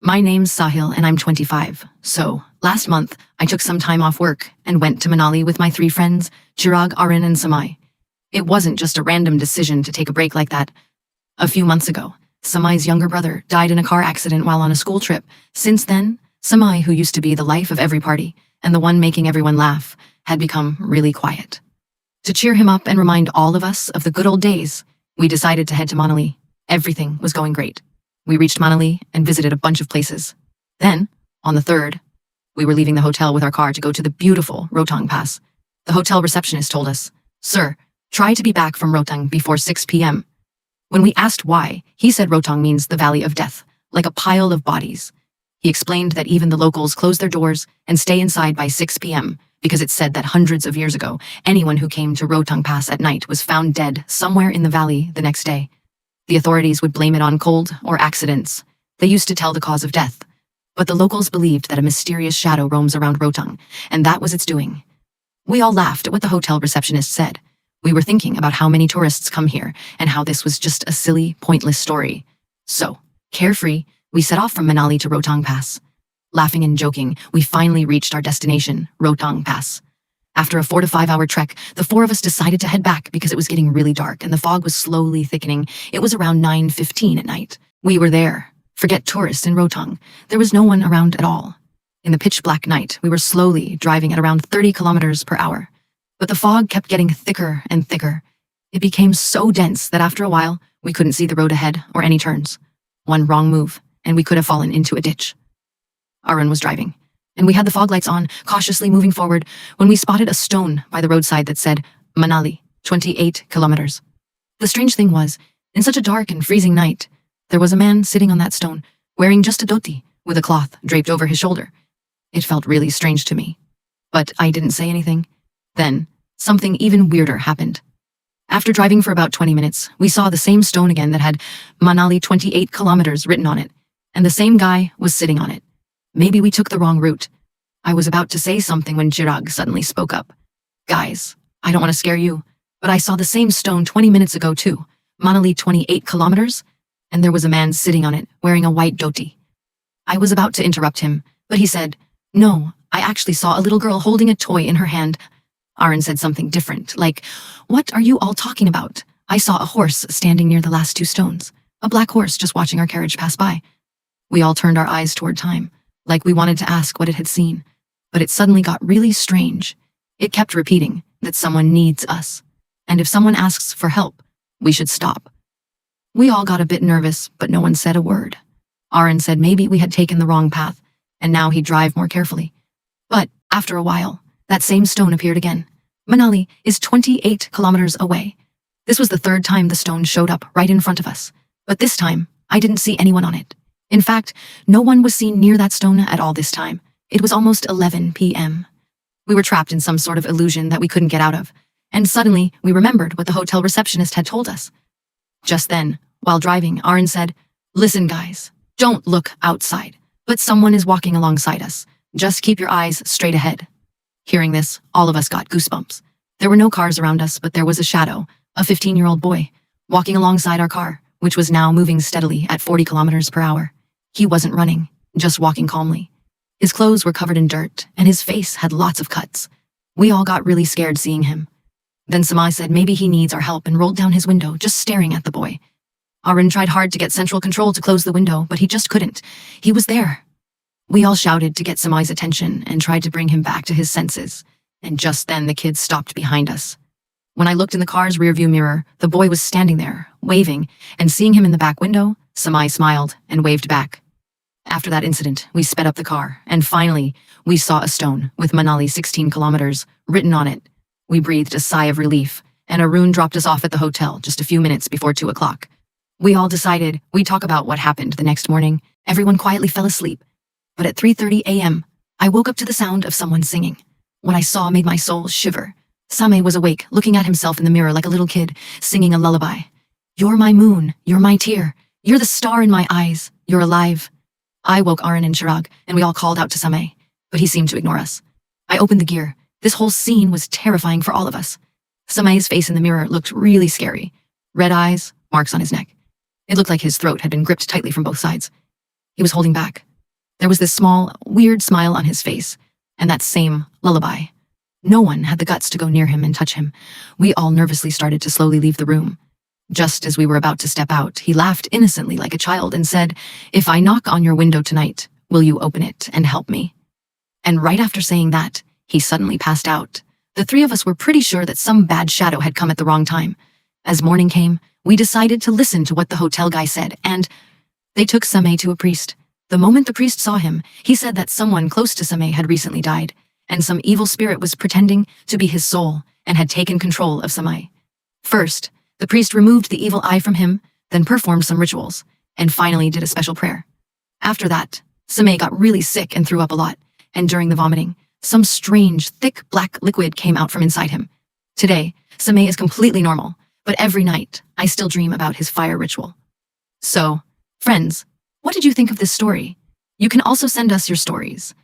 My name's Sahil and I'm 25. So, last month, I took some time off work and went to Manali with my 3 friends, Chirag, Arun, and Samai. It wasn't just a random decision to take a break like that. A few months ago, Samai's younger brother died in a car accident while on a school trip. Since then, Samai, who used to be the life of every party and the one making everyone laugh, had become really quiet. To cheer him up and remind all of us of the good old days, we decided to head to Manali. Everything was going great. We reached Manali and visited a bunch of places. Then, on the 3rd, we were leaving the hotel with our car to go to the beautiful Rotang Pass. The hotel receptionist told us, "Sir, try to be back from Rotang before 6 p.m. When we asked why, he said Rotang means the Valley of Death, like a pile of bodies. He explained that even the locals close their doors and stay inside by 6 p.m. because it said that hundreds of years ago, anyone who came to Rotang Pass at night was found dead somewhere in the valley the next day. The authorities would blame it on cold or accidents. They used to tell the cause of death. But the locals believed that a mysterious shadow roams around Rotang, and that was its doing." We all laughed at what the hotel receptionist said. We were thinking about how many tourists come here and how this was just a silly, pointless story. So, carefree, we set off from Manali to Rotang Pass. Laughing and joking, we finally reached our destination, Rotang Pass. After a 4 to 5 hour trek, the 4 of us decided to head back because it was getting really dark and the fog was slowly thickening. It was around 9:15 at night. We were there. Forget tourists in Rotang. There was no one around at all. In the pitch black night, we were slowly driving at around 30 kilometers per hour. But the fog kept getting thicker and thicker. It became so dense that after a while, we couldn't see the road ahead or any turns. One wrong move, and we could have fallen into a ditch. Arun was driving, and we had the fog lights on, cautiously moving forward, when we spotted a stone by the roadside that said, Manali, 28 kilometers. The strange thing was, in such a dark and freezing night, there was a man sitting on that stone, wearing just a dhoti, with a cloth draped over his shoulder. It felt really strange to me, but I didn't say anything. Then, something even weirder happened. After driving for about 20 minutes, we saw the same stone again that had Manali 28 kilometers written on it, and the same guy was sitting on it. Maybe we took the wrong route. I was about to say something when Chirag suddenly spoke up. "Guys, I don't want to scare you, but I saw the same stone 20 minutes ago too, Manali 28 kilometers, and there was a man sitting on it wearing a white dhoti." I was about to interrupt him, but he said, "No, I actually saw a little girl holding a toy in her hand." Arun said something different, like, "What are you all talking about? I saw a horse standing near the last 2 stones, a black horse just watching our carriage pass by." We all turned our eyes toward time, like we wanted to ask what it had seen, but it suddenly got really strange. It kept repeating that someone needs us, and if someone asks for help, we should stop. We all got a bit nervous, but no one said a word. Arun said maybe we had taken the wrong path, and now he'd drive more carefully. But after a while, that same stone appeared again. Manali is 28 kilometers away. This was the 3rd time the stone showed up right in front of us, but this time, I didn't see anyone on it. In fact, no one was seen near that stone at all this time. It was almost 11 p.m. We were trapped in some sort of illusion that we couldn't get out of, and suddenly we remembered what the hotel receptionist had told us. Just then, while driving, Arun said, "Listen guys, don't look outside, but someone is walking alongside us. Just keep your eyes straight ahead." Hearing this, all of us got goosebumps. There were no cars around us, but there was a shadow, a 15-year-old boy, walking alongside our car, which was now moving steadily at 40 kilometers per hour. He wasn't running, just walking calmly. His clothes were covered in dirt, and his face had lots of cuts. We all got really scared seeing him. Then Samai said maybe he needs our help and rolled down his window, just staring at the boy. Arun tried hard to get central control to close the window, but he just couldn't. He was there. We all shouted to get Samai's attention and tried to bring him back to his senses, and just then the kids stopped behind us. When I looked in the car's rearview mirror, the boy was standing there, waving, and seeing him in the back window, Samai smiled and waved back. After that incident, we sped up the car, and finally, we saw a stone with Manali 16 kilometers written on it. We breathed a sigh of relief, and Arun dropped us off at the hotel just a few minutes before 2 o'clock. We all decided we'd talk about what happened the next morning. Everyone quietly fell asleep. But at 3:30 a.m., I woke up to the sound of someone singing. What I saw made my soul shiver. Samay was awake, looking at himself in the mirror like a little kid, singing a lullaby. "You're my moon, you're my tear, you're the star in my eyes, you're alive." I woke Arun and Chirag, and we all called out to Samay, but he seemed to ignore us. I opened the gear. This whole scene was terrifying for all of us. Samay's face in the mirror looked really scary. Red eyes, marks on his neck. It looked like his throat had been gripped tightly from both sides. He was holding back, There was this small, weird smile on his face, and that same lullaby. No one had the guts to go near him and touch him. We all nervously started to slowly leave the room. Just as we were about to step out, he laughed innocently like a child and said, "If I knock on your window tonight, will you open it and help me?" And right after saying that, he suddenly passed out. The three of us were pretty sure that some bad shadow had come at the wrong time. As morning came, we decided to listen to what the hotel guy said, and they took Samay to a priest. The moment the priest saw him, he said that someone close to Samay had recently died, and some evil spirit was pretending to be his soul and had taken control of Samay. First, the priest removed the evil eye from him, then performed some rituals, and finally did a special prayer. After that, Samay got really sick and threw up a lot, and during the vomiting, some strange, thick black liquid came out from inside him. Today, Samay is completely normal, but every night, I still dream about his fire ritual. So, friends, what did you think of this story? You can also send us your stories.